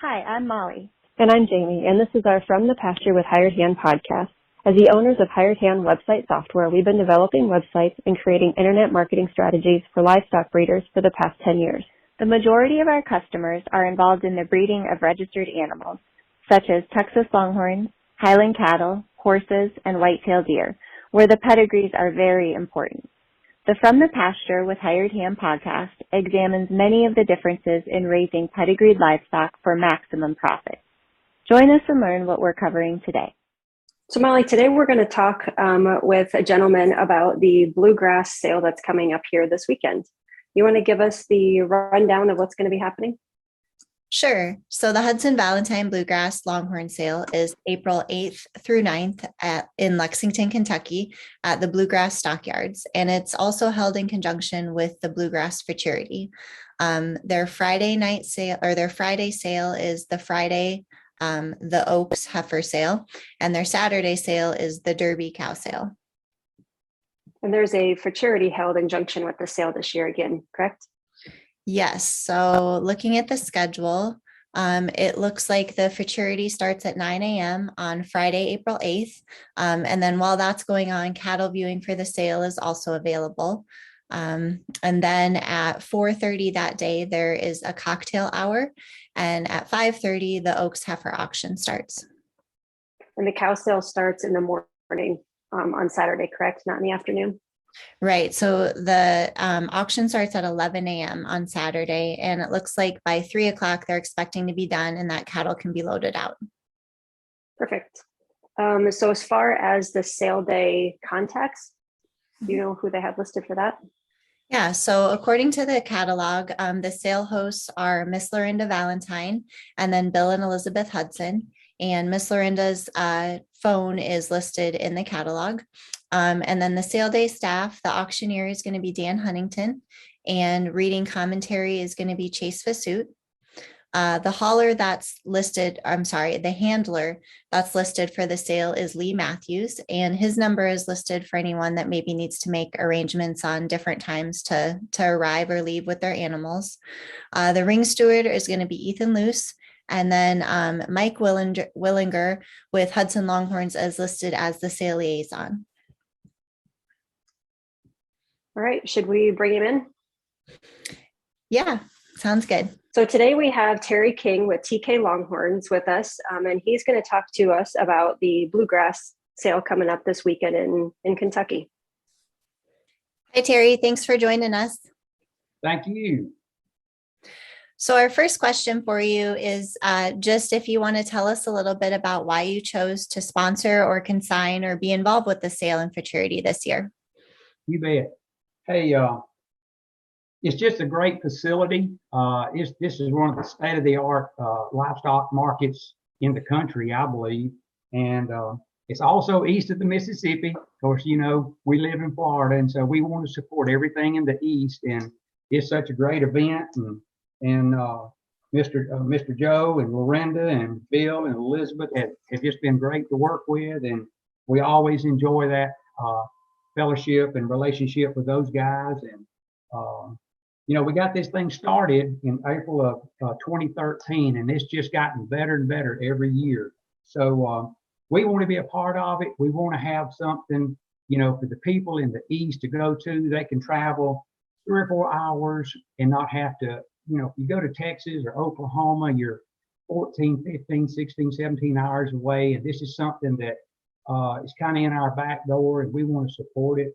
Hi, I'm Molly. And I'm Jamie, and this is our From the Pasture with Hired Hand podcast. As the owners of Hired Hand website software, we've been developing websites and creating internet marketing strategies for livestock breeders for the past 10 years. The majority of our customers are involved in the breeding of registered animals, such as Texas Longhorns, Highland cattle, horses, and white-tailed deer, where the pedigrees are very important. The From the Pasture with Hired Hand podcast examines many of the differences in raising pedigreed livestock for maximum profit. Join us and learn what we're covering today. So Molly, today we're going to talk with a gentleman about the Bluegrass Sale that's coming up here this weekend. You want to give us the rundown of what's going to be happening? Sure. So the Hudson Valentine Bluegrass Longhorn Sale is April 8th through 9th in Lexington, Kentucky at the Bluegrass Stockyards. And it's also held in conjunction with the Bluegrass Futurity. Their Friday night sale or their Friday sale is the Friday, the Oaks Heifer Sale, and their Saturday sale is the Derby Cow Sale. And there's a futurity held in conjunction with the sale this year again, correct? Yes. So looking at the schedule, it looks like the futurity starts at 9 a.m. on Friday, April 8th. And then while that's going on, cattle viewing for the sale is also available. And then at 4:30 that day, there is a cocktail hour. And at 5:30, the Oaks Heifer auction starts. And the cow sale starts in the morning on Saturday, correct? Not in the afternoon? Right. So the auction starts at 11 a.m. on Saturday, and it looks like by 3 o'clock, they're expecting to be done and that cattle can be loaded out. Perfect. So as far as the sale day contacts, do you know who they have listed for that? Yeah, so according to the catalog, the sale hosts are Miss Lorinda Valentine and then Bill and Elizabeth Hudson. And Miss Lorinda's phone is listed in the catalog. And then the sale day staff, the auctioneer is going to be Dan Huntington, and reading commentary is going to be Chase Fasut. The hauler that's listed, the handler that's listed for the sale is Lee Matthews, and his number is listed for anyone that maybe needs to make arrangements on different times to arrive or leave with their animals. The ring steward is going to be Ethan Luce, and then Mike Willinger with Hudson Longhorns is listed as the sale liaison. All right, should we bring him in? Yeah, sounds good. So today we have Terry King with TK Longhorns with us, and he's going to talk to us about the Bluegrass Sale coming up this weekend in Kentucky. Hi, Terry. Thanks for joining us. Thank you. So our first question for you is just if you want to tell us a little bit about why you chose to sponsor or consign or be involved with the sale and futurity this year. You bet. Hey, it's just a great facility. This is one of the state-of-the-art livestock markets in the country, I believe. And it's also east of the Mississippi. Of course, you know, we live in Florida, and so we want to support everything in the east. And it's such a great event. And Mr. Joe and Lorinda and Bill and Elizabeth have just been great to work with. And we always enjoy that fellowship and relationship with those guys. And you know, we got this thing started in April of 2013, and it's just gotten better and better every year. So we want to be a part of it. We want to have something, you know, for the people in the east to go to. They can travel 3 or 4 hours and not have to, you know, if you go to Texas or Oklahoma, you're 14, 15, 16, 17 hours away. And this is something that is kind of in our back door, and we want to support it.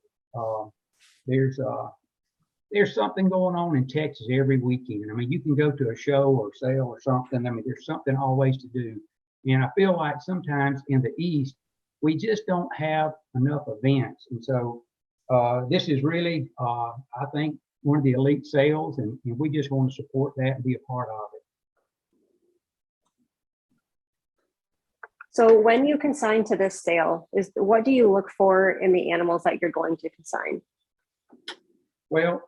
There's something going on in Texas every weekend. I mean, you can go to a show or sale or something. I mean, there's something always to do. And I feel like sometimes in the East, we just don't have enough events. And so this is really, I think, one of the elite sales, and we just want to support that and be a part of it. So when you consign to this sale, what do you look for in the animals that you're going to consign? Well,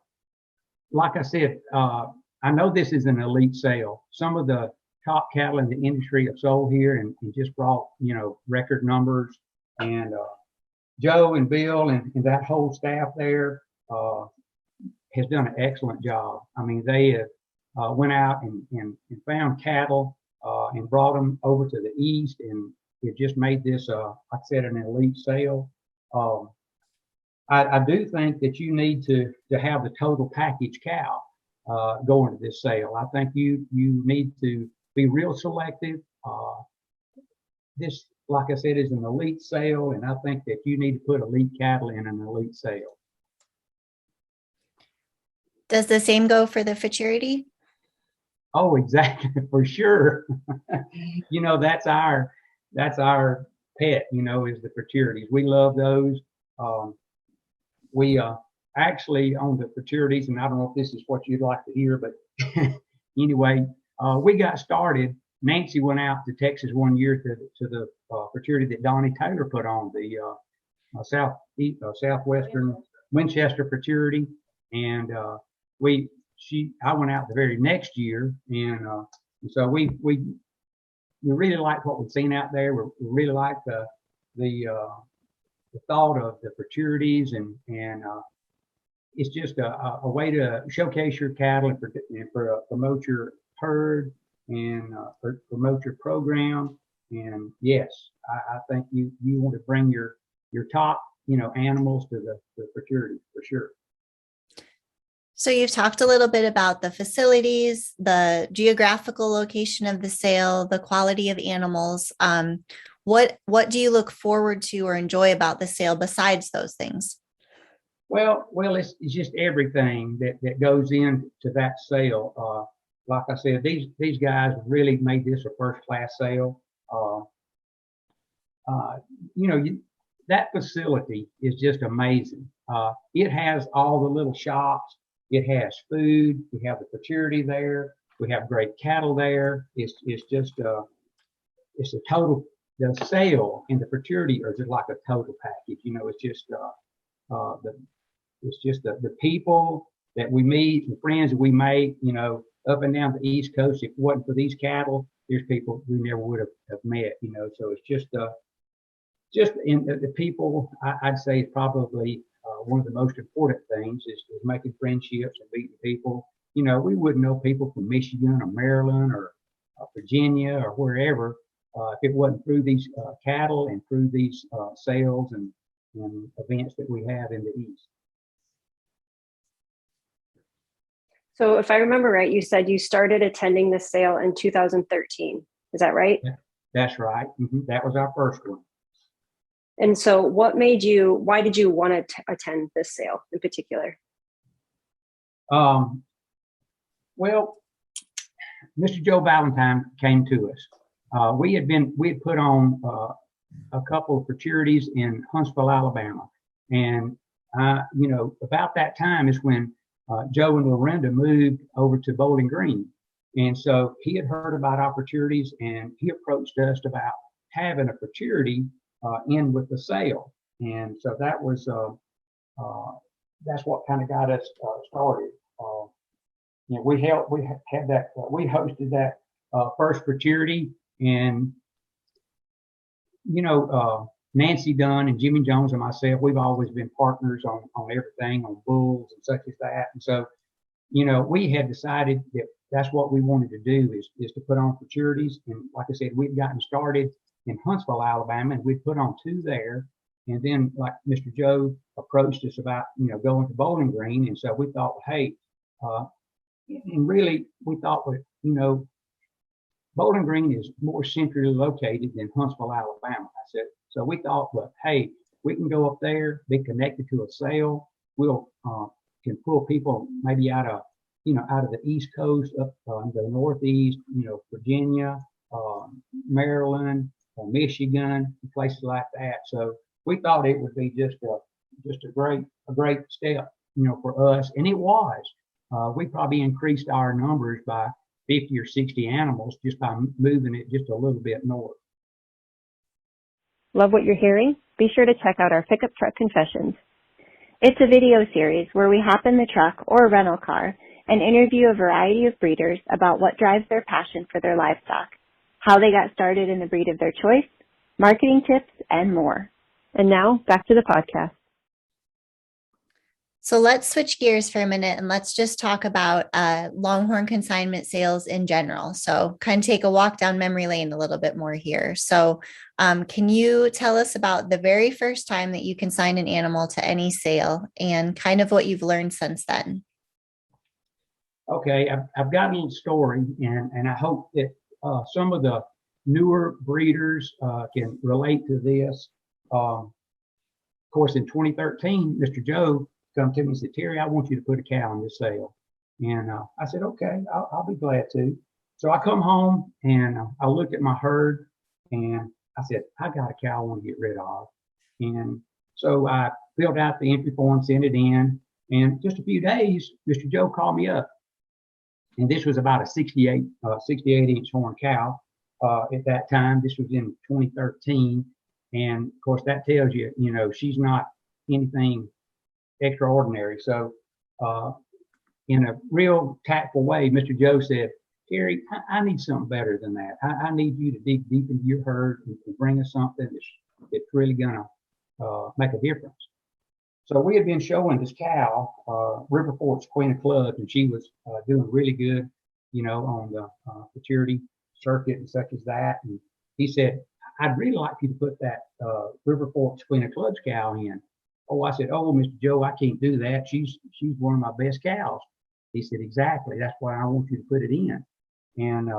like I said, I know this is an elite sale. Some of the top cattle in the industry have sold here and just brought, you know, record numbers. And Joe and Bill and that whole staff there has done an excellent job. I mean, they have went out and found cattle and brought them over to the east, and it just made this, like I said, an elite sale. I do think that you need to have the total package cow going to this sale. I think you need to be real selective. This, like I said, is an elite sale, and I think that you need to put elite cattle in an elite sale. Does the same go for the futurity? Oh, exactly, for sure. You know, that's our pet, you know, is the futurities. We love those. We actually on the futurities, and I don't know if this is what you'd like to hear, but anyway, we got started. Nancy went out to Texas one year to the futurity that Donnie Taylor put on, the southwestern Winchester futurity, and I went out the very next year, and so we really liked what we'd seen out there. We really liked the thought of the futurities, and it's just a way to showcase your cattle and promote your herd and promote your program. And yes, I think you want to bring your top, you know, animals to the futurity for sure. So you've talked a little bit about the facilities, the geographical location of the sale, the quality of animals. What do you look forward to or enjoy about the sale besides those things? Well, it's just everything that goes into that sale. Like I said, these guys really made this a first class sale. You know, that facility is just amazing. It has all the little shops. It has food. We have the futurity there. We have great cattle there. It's just it's a total. The sale and the futurity are just like a total package. You know, it's just the people that we meet, the friends that we make. You know, up and down the East Coast. If it wasn't for these cattle, there's people we never would have met. You know, so it's just in the people. I'd say probably one of the most important things is making friendships and meeting people. You know, we wouldn't know people from Michigan or Maryland or Virginia or wherever if it wasn't through these cattle and through these sales and events that we have in the East. So if I remember right, you said you started attending the sale in 2013. Is that right? Yeah, that's right. Mm-hmm. That was our first one. And so why did you want to attend this sale in particular? Well, Mr. Joe Valentine came to us. We had put on a couple of futurities in Huntsville, Alabama. And, you know, about that time is when Joe and Lorinda moved over to Bowling Green. And so he had heard about opportunities, and he approached us about having a futurity in with the sale. And so that was, that's what kind of got us started. You know, we hosted that first futurity, and, you know, Nancy Dunn and Jimmy Jones and myself, we've always been partners on everything, on bulls and such as that. And so, you know, we had decided that that's what we wanted to do is to put on futurities. And like I said, we'd gotten started in Huntsville, Alabama, and we'd put on 2 there. And then, like, Mr. Joe approached us about, you know, going to Bowling Green. And so we thought, hey, and really we thought, you know, Bowling Green is more centrally located than Huntsville, Alabama. I said, so we thought, well, hey, we can go up there, be connected to a sale. We'll can pull people maybe out of the East Coast up into the Northeast, you know, Virginia, Maryland, Michigan, places like that. So we thought it would be just a great step, you know, for us, and it was. We probably increased our numbers by 50 or 60 animals just by moving it just a little bit north. Love what you're hearing? Be sure to check out our Pickup Truck Confessions. It's a video series where we hop in the truck or a rental car and interview a variety of breeders about what drives their passion for their livestock, how they got started in the breed of their choice, marketing tips, and more. And now, back to the podcast. So let's switch gears for a minute and let's just talk about Longhorn consignment sales in general. So kind of take a walk down memory lane a little bit more here. So can you tell us about the very first time that you consigned an animal to any sale and kind of what you've learned since then? Okay, I've got a little story, and I hope that some of the newer breeders can relate to this. Of course, in 2013, Mr. Joe come to me and said, Terry, I want you to put a cow on this sale. And I said, okay, I'll be glad to. So I come home and I looked at my herd and I said, I got a cow I want to get rid of. And so I filled out the entry form, sent it in. And just a few days, Mr. Joe called me up. And this was about a 68 inch horn cow at that time. This was in 2013. And of course, that tells you, you know, she's not anything extraordinary. So, in a real tactful way, Mr. Joe said, Terry, I need something better than that. I need you to dig deep into your herd and bring us something that's really going to make a difference. So we had been showing this cow, River Forks Queen of Clubs, and she was doing really good, you know, on the maturity circuit and such as that. And he said, I'd really like you to put that River Forks Queen of Clubs cow in. Oh, I said, oh, Mr. Joe, I can't do that. She's one of my best cows. He said, exactly. That's why I want you to put it in. And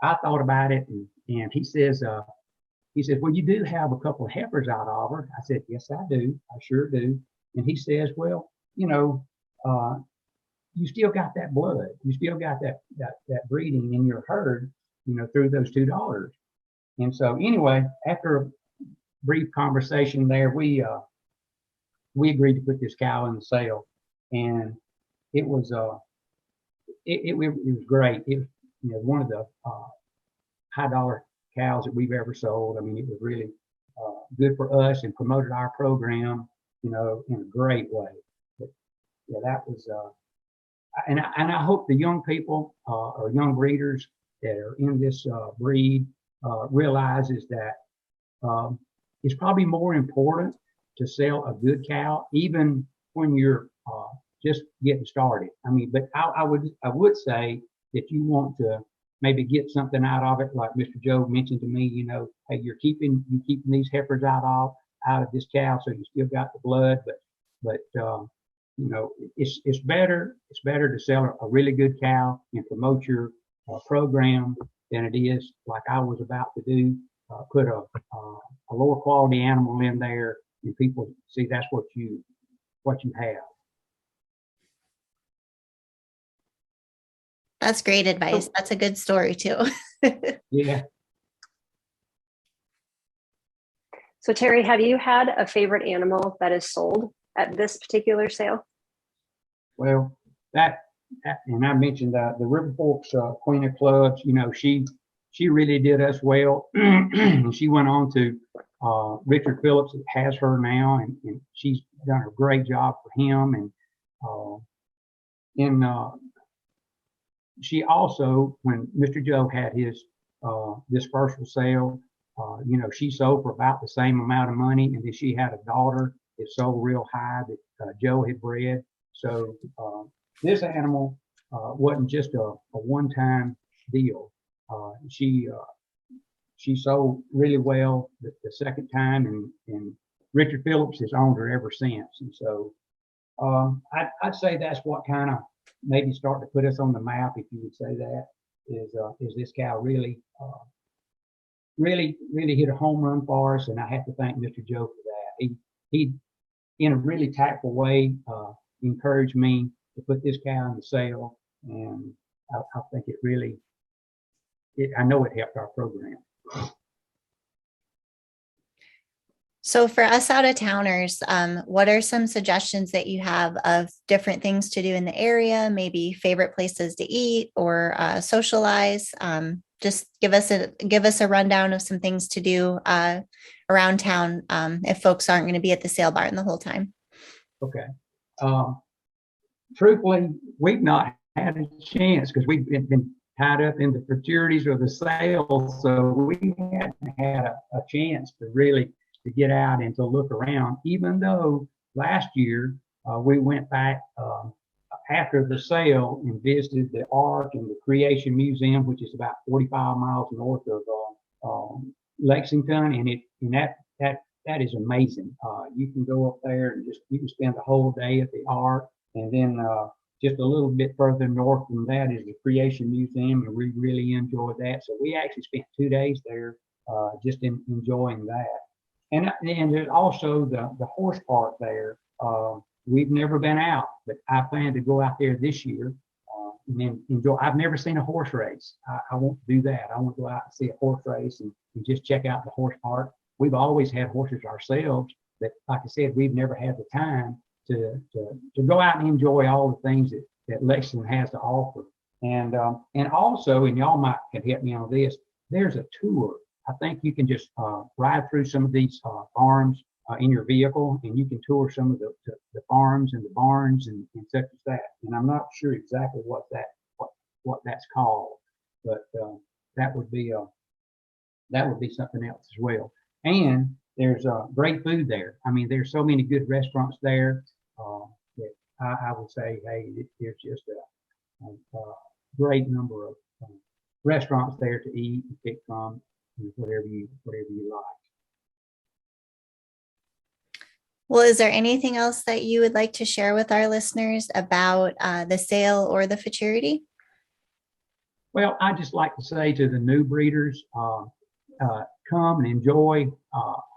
I thought about it, and he says, well, you do have a couple of heifers out of her. I said, yes, I do. I sure do. And he says, well, you know, you still got that blood. You still got that breeding in your herd, you know, through those two daughters. And so anyway, after a brief conversation there, we agreed to put this cow in the sale, and it was it was great. It was, you know, one of the high dollar cows that we've ever sold. I mean, it was really good for us and promoted our program, you know, in a great way. But yeah, that was and I hope the young people or young breeders that are in this breed realizes that it's probably more important to sell a good cow, even when you're just getting started. I mean, but I would say if you want to maybe get something out of it, like Mr. Joe mentioned to me, you know, hey, you're keeping these heifers out of this cow, so you still got the blood, but you know, it's better to sell a really good cow and promote your program than it is like I was about to do, put a lower quality animal in there and people see that's what you have. That's great advice. That's a good story too. Yeah. So Terry, have you had a favorite animal that is sold at this particular sale? Well, that and I mentioned the River Forks Queen of Clubs. You know, she really did us well. And she went on to Richard Phillips has her now, and she's done a great job for him. And she also, when Mr. Joe had his dispersal sale, you know, she sold for about the same amount of money, and then she had a daughter that sold real high that Joe had bred. So this animal wasn't just a one-time deal. She sold really well the second time, and Richard Phillips has owned her ever since. And so I'd say that's what kind of maybe start to put us on the map, if you would say that, is this cow really hit a home run for us. And I have to thank Mr. Joe for that. He in a really tactful way, encouraged me to put this cow in the sale. And I think I know it helped our program. So for us out of towners, what are some suggestions that you have of different things to do in the area, maybe favorite places to eat or socialize? Just give us a rundown of some things to do around town if folks aren't going to be at the sale barn the whole time. Okay. Truthfully, we've not had a chance because we've been tied up in the futurities or the sales, so we hadn't had a chance to really to get out and to look around, even though last year we went back after the sale and visited the Ark and the Creation Museum, which is about 45 miles north of Lexington, and that is amazing. You can go up there and you can spend the whole day at the Ark, and then just a little bit further north from that is the Creation Museum, and we really enjoyed that. So we actually spent 2 days there just enjoying that. And there's also the horse park there. We've never been out, but I plan to go out there this year and then enjoy. I've never seen a horse race. I want to do that. I want to go out and see a horse race and just check out the horse park. We've always had horses ourselves, but like I said, we've never had the time to go out and enjoy all the things that Lexington has to offer. And also, and y'all can help me on this, there's a tour. I think you can just ride through some of these farms in your vehicle, and you can tour some of the farms and the barns and such as that. And I'm not sure exactly what that's called, but that would be something else as well. And there's great food there. I mean, there's so many good restaurants there that I would say, hey, there's just a great number of restaurants there to eat and pick from, whatever you like. Well, is there anything else that you would like to share with our listeners about the sale or the futurity? Well, I just like to say to the new breeders, come and enjoy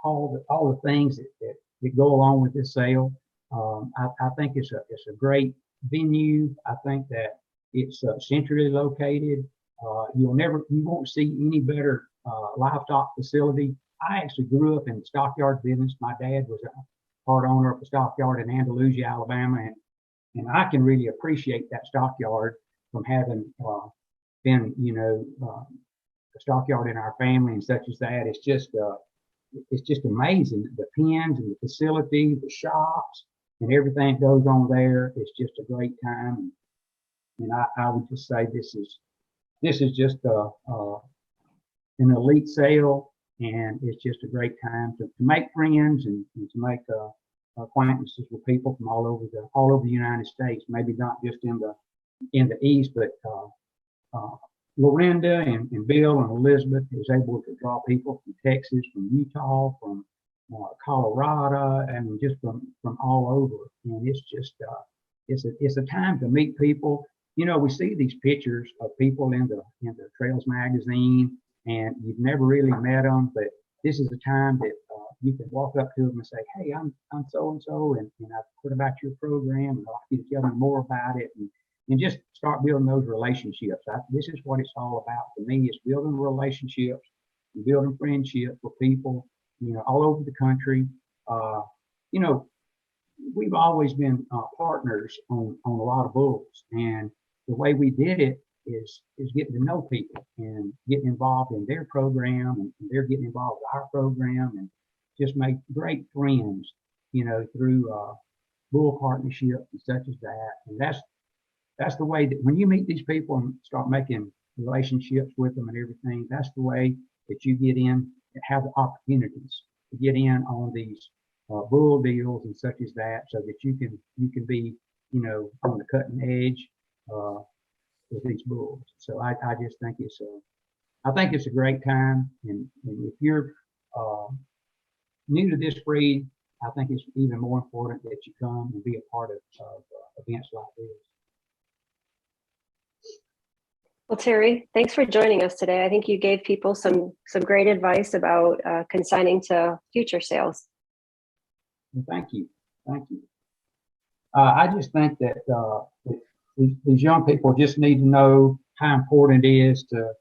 all the things that go along with this sale. I think it's a great venue. I think that it's centrally located. You won't see any better livestock facility. I actually grew up in the stockyard business. My dad was a part owner of a stockyard in Andalusia, Alabama, and I can really appreciate that stockyard from having been, a stockyard in our family and such as that. It's just amazing. The pens and the facility, the shops, and everything that goes on there. It's just a great time. And I would just say this is just an elite sale, and it's just a great time to make friends and to make acquaintances with people from all over the United States. Maybe not just in the East, but Lorinda and Bill and Elizabeth was able to draw people from Texas, from Utah, from Colorado, and just from all over. And it's just it's a time to meet people. We see these pictures of people in the Trails magazine, and you've never really met them, but this is a time that you can walk up to them and say, hey, I'm so and so, and I've heard about your program, and I'd like you to tell me more about it, and just start building those relationships. This is what it's all about to me, is building relationships and building friendships with people, all over the country. We've always been partners on a lot of bulls, and the way we did it is getting to know people and getting involved in their program, and they're getting involved with our program, and just make great friends, through bull partnerships and such as that. And that's the way that when you meet these people and start making relationships with them and everything, that's the way that you get in and have the opportunities to get in on these bull deals and such as that, so that you can be, on the cutting edge with these bulls. So I just think it's a great time, and if you're new to this breed, I think it's even more important that you come and be a part of events like this. Well, Terry, thanks for joining us today. I think you gave people some great advice about consigning to future sales. Well, thank you. I just think that these young people just need to know how important it is to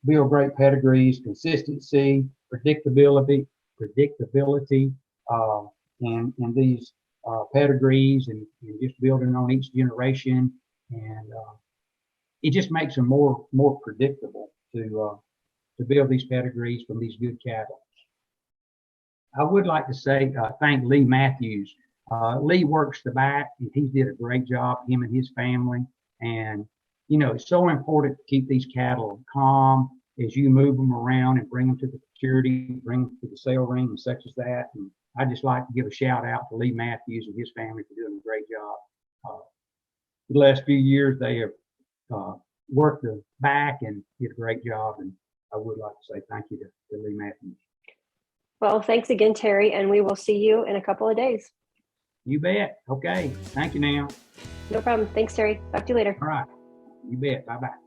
build great pedigrees, consistency, predictability, and these pedigrees, and just building on each generation, and it just makes them more predictable to build these pedigrees from these good cattle. I would like to say thank Lee Matthews. Lee works the back, and he did a great job, him and his family. And it's so important to keep these cattle calm as you move them around and bring them to the security, bring them to the sale ring and such as that. And I'd just like to give a shout out to Lee Matthews and his family for doing a great job. The last few years, they have worked the back and did a great job. And I would like to say thank you to Lee Matthews. Well, thanks again, Terry, and we will see you in a couple of days. You bet. Okay. Thank you now. No problem. Thanks, Terry. Talk to you later. All right. You bet. Bye-bye.